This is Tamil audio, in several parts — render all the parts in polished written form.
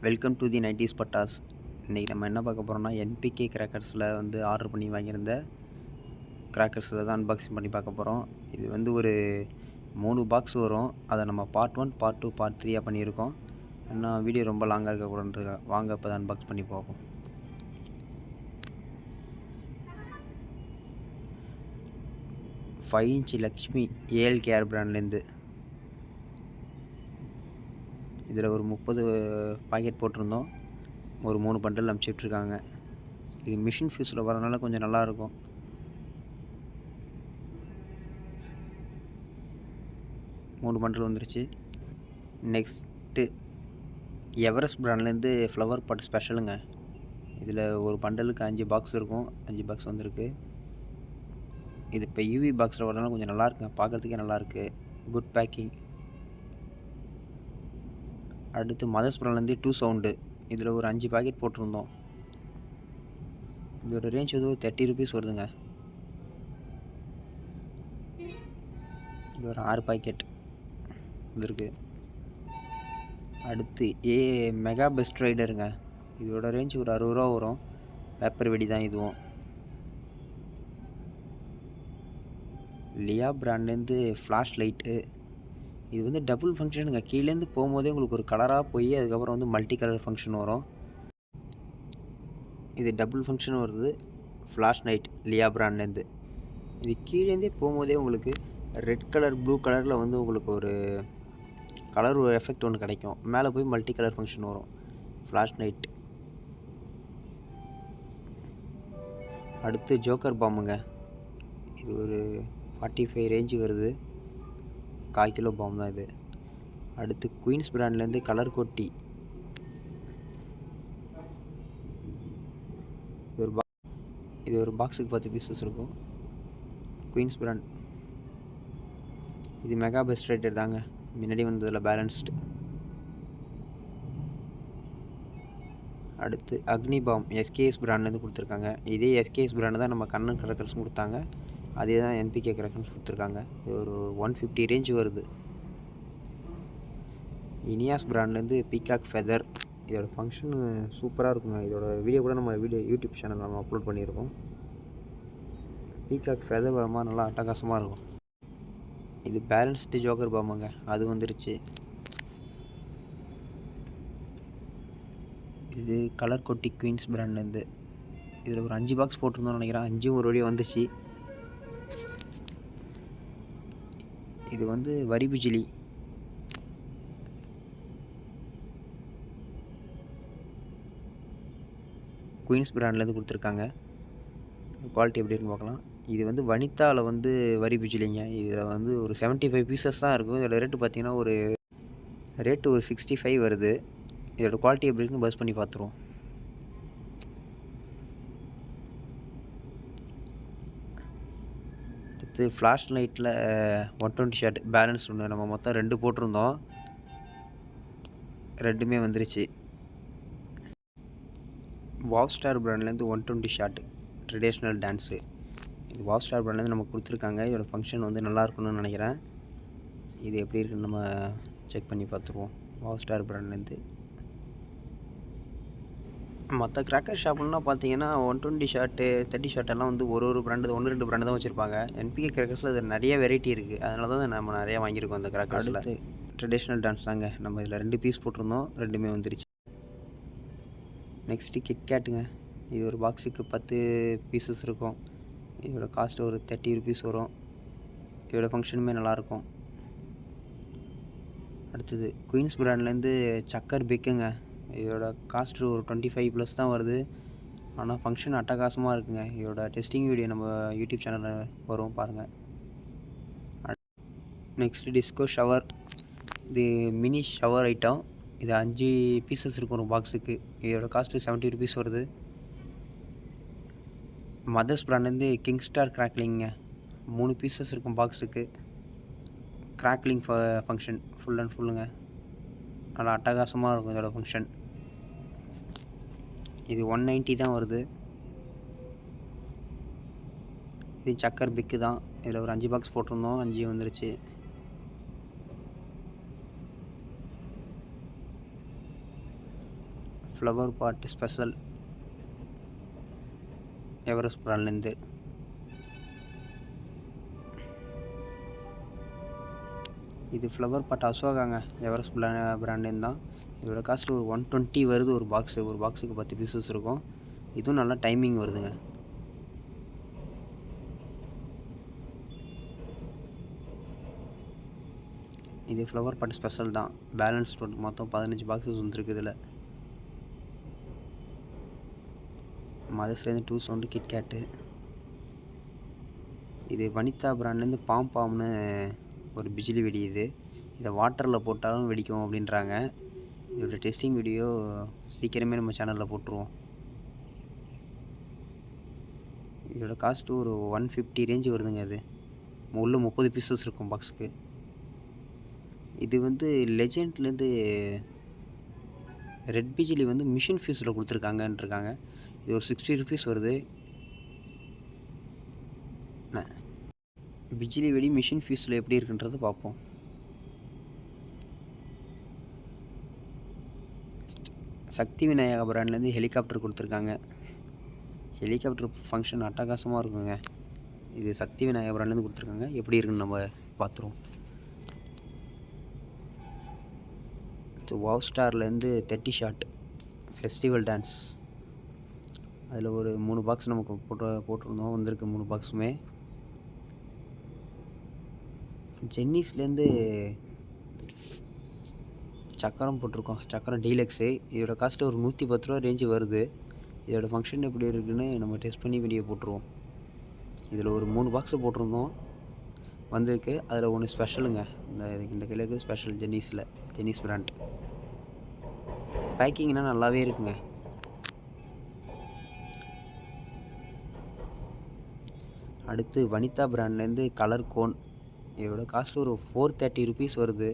வெல்கம் டு தி 90s பட்டாஸ். இன்றைக்கி நம்ம என்ன பார்க்க போகிறோம்னா என்பிகே கிராக்கர்ஸில் வந்து ஆர்டர் பண்ணி வாங்கியிருந்த கிராக்கர்ஸில் தான் அன்பாக்சிங் பண்ணி பார்க்க போகிறோம். இது வந்து ஒரு 3 பாக்ஸ் வரும். அதை நம்ம பார்ட் 1, பார்ட் 2, பார்ட் 3 பண்ணியிருக்கோம். இன்னும் வீடியோ ரொம்ப லாங்காக இருக்கக்கூடாது. வாங்க இப்போ தான் அன்பாக்ஸ் பண்ணி பார்ப்போம். Five inch Lakshmi AL care பிராண்ட்லேருந்து இதில் ஒரு 30 பாக்கெட் போட்டிருந்தோம். ஒரு 3 பண்டல் அனுப்பிச்சிட்ருக்காங்க. இது மிஷின் ஃபியூஸில் வரதுனால கொஞ்சம் நல்லாயிருக்கும். மூணு பண்டல் வந்துருச்சு. நெக்ஸ்ட்டு எவரெஸ்ட் பிராண்ட்லேருந்து ஃப்ளவர் பாட் ஸ்பெஷலுங்க. இதில் ஒரு பண்டலுக்கு 5 பாக்ஸ் இருக்கும். 5 பாக்ஸ் வந்திருக்கு. இது இப்போ யூவி பாக்ஸில் வரதுனால கொஞ்சம் நல்லாயிருக்குங்க. பார்க்குறதுக்கே நல்லாயிருக்கு. Good packing. அடுத்து மதர்ஸ் பிராண்ட்லேருந்து 2 சவுண்டு. இதில் ஒரு 5 பாக்கெட் போட்டிருந்தோம். இதோட ரேஞ்ச் வந்து ஒரு 30 ருபீஸ் வருதுங்க. இது ஒரு 6 பாக்கெட் வந்துருக்கு. அடுத்து மெகா பெஸ்ட் ரைடருங்க. இதோட ரேஞ்ச் ஒரு 60 ரூபா வரும். பேப்பர் வெடி தான் இதுவும். லியா பிராண்ட்லேருந்து ஃப்ளாஷ் லைட்டு. இது வந்து டபுள் ஃபங்க்ஷனுங்க. கீழேருந்து போகும்போதே உங்களுக்கு ஒரு கலராக போய் அதுக்கப்புறம் வந்து மல்டி கலர் ஃபங்க்ஷன் வரும். இது டபுள் ஃபங்க்ஷன் வருது. ஃப்ளாஷ் லைட் லியா பிராண்ட்லேருந்து. இது கீழேருந்தே போகும்போதே உங்களுக்கு ரெட் கலர் ப்ளூ கலரில் வந்து உங்களுக்கு ஒரு கலர் ஒரு எஃபெக்ட் ஒன்று கிடைக்கும். மேலே போய் மல்டி கலர் ஃபங்க்ஷன் வரும். Flash light. அடுத்து ஜோக்கர் பாம்புங்க. இது ஒரு 45 ரேஞ்சு வருது. 1/4 கிலோ பாம் தான் இது. அடுத்து குயின்ஸ் பிராண்ட்லேருந்து கலர் கொட்டி. இது ஒரு பாக்ஸுக்கு 10 பீசஸ் இருக்கும். Queens brand. இது மெகா பெஸ்ட் ரைடர் தாங்க. முன்னாடி வந்ததில் பேலன்ஸ்டு. அடுத்து அக்னி பாம் எஸ்கேஎஸ் பிராண்ட்லேருந்து கொடுத்துருக்காங்க. இதே எஸ்கேஎஸ் பிராண்டு தான் நம்ம கண்ணன் கிராக்கர்ஸ் கொடுத்தாங்க. அதே தான் என்பிகே கிராக்கர்ஸ் கொடுத்துருக்காங்க. இது ஒரு 150 ரேஞ்ச் வருது. இனியாஸ் பிராண்ட்லேருந்து பீகாக் ஃபெதர். இதோட ஃபங்க்ஷன் சூப்பராக இருக்குங்க. இதோட வீடியோ கூட நம்ம யூடியூப் சேனலில் நம்ம அப்லோட் பண்ணியிருக்கோம். பீகாக் ஃபெதர் வரமா நல்லா அட்டகாசமாக இருக்கும். இது பேலன்ஸ்டு ஜோக்கர் பாம்புங்க. அது வந்துருச்சு. இது கலர் கொட்டி குயின்ஸ் பிராண்ட்லேருந்து. இதில் ஒரு 5 பாக்ஸ் போட்டிருந்தோம்னு நினைக்கிறேன். 5 ஒரு வழியாக வந்துச்சு. இது வந்து வரி பிஜிலி. குயின்ஸ் பிராண்ட்லேருந்து கொடுத்துருக்காங்க. குவாலிட்டி எப்படி இருக்குன்னு பார்க்கலாம். இது வந்து வனிதாவில் வந்து வரி பிஜிலிங்க. இதில் வந்து ஒரு 75 பீசஸ் தான் இருக்கும். இதோட ரேட்டு பார்த்தீங்கன்னா ஒரு 65 வருது. இதோட குவாலிட்டி எப்படி இருக்குன்னு பஸ் பண்ணி பார்த்துருவோம். அடுத்து ஃப்ளாஷ் லைட்டில் 120 ஷாட் பேலன்ஸ் ஒன்று. நம்ம மொத்தம் 2 போட்டிருந்தோம். 2மே வந்துருச்சு. வாவ் ஸ்டார் பிராண்ட்லேருந்து 120 ஷாட் ட்ரெடிஷ்னல் டான்ஸு. இது வாவ் ஸ்டார் பிராண்ட்லேருந்து நமக்கு கொடுத்துருக்காங்க. இதோட ஃபங்க்ஷன் வந்து நல்லா இருக்குன்னு நினைக்கிறேன். இது எப்படி இருக்குன்னு நம்ம செக் பண்ணி பார்த்துருவோம். வாவ் ஸ்டார் பிராண்ட்லேருந்து. மற்ற கிராக்கர் ஷாப்லாம் பார்த்தீங்கன்னா 120 ஷாட்டு 30 ஷாட்டெல்லாம் வந்து ஒரு பிராண்டு 1-2 பிராண்டு தான் வச்சுருப்பாங்க. என்பிகே கிராக்கர்ஸில் அது நிறைய வெரைட்டி இருக்குது. அதனால தான் நம்ம நிறையா வாங்கியிருக்கோம் அந்த கிராக்கர்ஸில். ட்ரெடிஷ்னல் டான்ஸ் தாங்க. நம்ம இதில் 2 பீஸ் போட்டிருந்தோம். 2மே வந்துருச்சு. நெக்ஸ்ட்டு கிட்கேட்டுங்க. இது ஒரு பாக்ஸுக்கு 10 பீசஸ் இருக்கும். இதோட காஸ்ட் ஒரு 30 ருபீஸ் வரும். இதோட ஃபங்க்ஷனுமே நல்லாயிருக்கும். அடுத்தது குயின்ஸ் பிராண்ட்லேருந்து சக்கர் பிக்குங்க. இதோட காஸ்ட் ஒரு 25+ தான் வருது. ஆனால் ஃபங்க்ஷன் அட்டகாசமாக இருக்குங்க. இதோட டெஸ்டிங் வீடியோ நம்ம யூடியூப் சேனலில் வரும் பாருங்கள். Next disco shower. இது மினி ஷவர் ஐட்டம். இது 5 பீசஸ் இருக்கும் ஒரு பாக்ஸுக்கு. இதோட காஸ்ட்டு 70 ருபீஸ் வருது. மதர்ஸ் பிராண்ட்லேருந்து கிங் ஸ்டார் கிராக்லிங்க. 3 பீசஸ் இருக்கும் பாக்ஸுக்கு. கிராக்லிங் ஃபங்க்ஷன் ஃபுல் அண்ட் ஃபுல்லுங்க. நல்லா அட்டகாசமாக இருக்கும் இதோட ஃபங்க்ஷன். இது 190 தான் வருது. இது சக்கர் பிக்கு தான். இதில் ஒரு 5 பாக்ஸ் போட்டிருந்தோம். 5 வந்துருச்சு. ஃப்ளவர் பாட் ஸ்பெஷல் எவரெஸ்ட் பிராண்ட்லேருந்து. இது ஃப்ளவர் பாட் அசோகாங்க, எவரெஸ்ட் பிராண்ட்லேருந்து தான். இதோட காஸ்ட் ஒரு 120 வருது ஒரு பாக்ஸு. ஒரு பாக்ஸுக்கு 10 பீசஸ் இருக்கும். இதுவும் நல்லா டைமிங் வருதுங்க. இது ஃப்ளவர் பாட் ஸ்பெஷல் தான். பேலன்ஸ் மொத்தம் 15 பாக்ஸஸ் வந்துருக்கு. இதில் மதர்ஸ்லேருந்து 2 சவுண்டு கிட்கேட்டு. இது வனிதா பிராண்ட்லேருந்து பாம்னு ஒரு பிஜிலி வெடி. இதை வாட்டரில் போட்டாலும் வெடிக்கும் அப்படின்றாங்க. இதோட டெஸ்டிங் வீடியோ சீக்கிரமே நம்ம சேனலில் போட்டுருவோம். இதோட காஸ்ட்டு ஒரு 150 ரேஞ்சு வருதுங்க. அது உள்ள 30 பீசஸ் இருக்கும் பாக்ஸுக்கு. இது வந்து லெஜெண்ட்லேருந்து ரெட் பிஜிலி வந்து மிஷின் ஃபீஸில் கொடுத்துருக்காங்கன்ட்ருக்காங்க. இது ஒரு 60 ருபீஸ் வருது. பிஜிலி வெடி மிஷின் ஃபீஸில் எப்படி இருக்குன்றது பார்ப்போம். சக்தி விநாயகா பிராண்ட்லேருந்து ஹெலிகாப்டர் கொடுத்துருக்காங்க. ஹெலிகாப்டர் ஃபங்க்ஷன் அட்டகாசமாக இருக்குங்க. இது சக்தி விநாயகா பிராண்ட்லேருந்து கொடுத்துருக்காங்க. எப்படி இருக்குன்னு நம்ம பார்த்துருவோம். வாவ் ஸ்டார்லேருந்து 30 ஷாட் ஃபெஸ்டிவல் டான்ஸ். அதில் ஒரு 3 பாக்ஸ் நமக்கு போட்டிருந்தோம். வந்திருக்கு 3 பாக்ஸுமே. ஜென்னிஸ்லேருந்து சக்கரம் போட்டிருக்கோம். சக்கரம் டீலக்ஸு. இதோட காஸ்ட்டு ஒரு 110 ரூபா ரேஞ்சு வருது. இதோட ஃபங்க்ஷன் எப்படி இருக்குன்னு நம்ம டெஸ்ட் பண்ணி வீடியோ போட்டுருவோம். இதில் ஒரு 3 பாக்ஸு போட்டிருந்தோம், வந்திருக்கு. அதில் ஒன்று ஸ்பெஷலுங்க. இந்த கலருக்கு ஸ்பெஷல் ஜென்னிஸ் பிராண்ட். பேக்கிங்னா நல்லாவே இருக்குங்க. அடுத்து வனிதா பிராண்ட்லேருந்து கலர் கோன். இதோட காஸ்ட் ஒரு 430 ருபீஸ் வருது.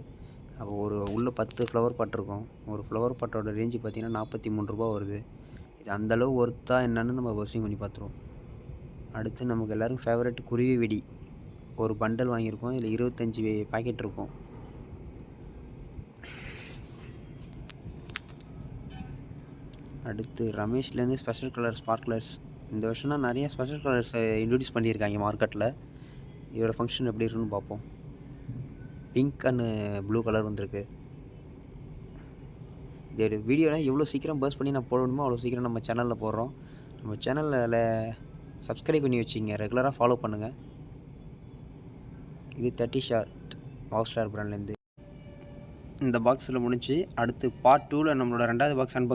அப்போ ஒரு உள்ள 10 ஃப்ளவர் பாட் இருக்கும். ஒரு ஃப்ளவர் பாட்டோட ரேஞ்சு பார்த்தீங்கன்னா 43 ரூபா வருது. இது அந்தளவு ஒர்த்தா என்னன்னு நம்ம பர்சிங் பண்ணி பார்த்துருவோம். அடுத்து நமக்கு எல்லோரும் ஃபேவரட் குருவி வெடி. ஒரு பண்டல் வாங்கியிருக்கோம். இதில் 25 பாக்கெட் இருக்கும். அடுத்து ரமேஷ்லேருந்து ஸ்பெஷல் கலர் ஸ்பார்க்லர்ஸ். இந்த வருஷம்னா நிறைய ஸ்பெஷல் கலர்ஸ் இன்ட்ரடியூஸ் பண்ணியிருக்காங்க மார்க்கெட்டில். இதோட ஃபங்க்ஷன் எப்படி இருக்குன்னு பார்ப்போம். பிங்க் அண்ட் ப்ளூ கலர் வந்திருக்கு. இதோட வீடியோலாம் எவ்வளோ சீக்கிரம் பர்ஸ் பண்ணி நான் போடணுமோ அவ்வளோ சீக்கிரம் நம்ம சேனலில் போடுறோம். நம்ம சேனலில் சப்ஸ்கிரைப் பண்ணி வச்சிங்க, ரெகுலராக ஃபாலோ பண்ணுங்கள். இது 30 ஷாட் வாவ் ஸ்டார் பிராண்ட்லேருந்து. இந்த பாக்ஸில் முடிஞ்சு அடுத்து பார்ட் 2ல் நம்மளோட 2வது பாக்ஸ் அன்பாக்ஸ்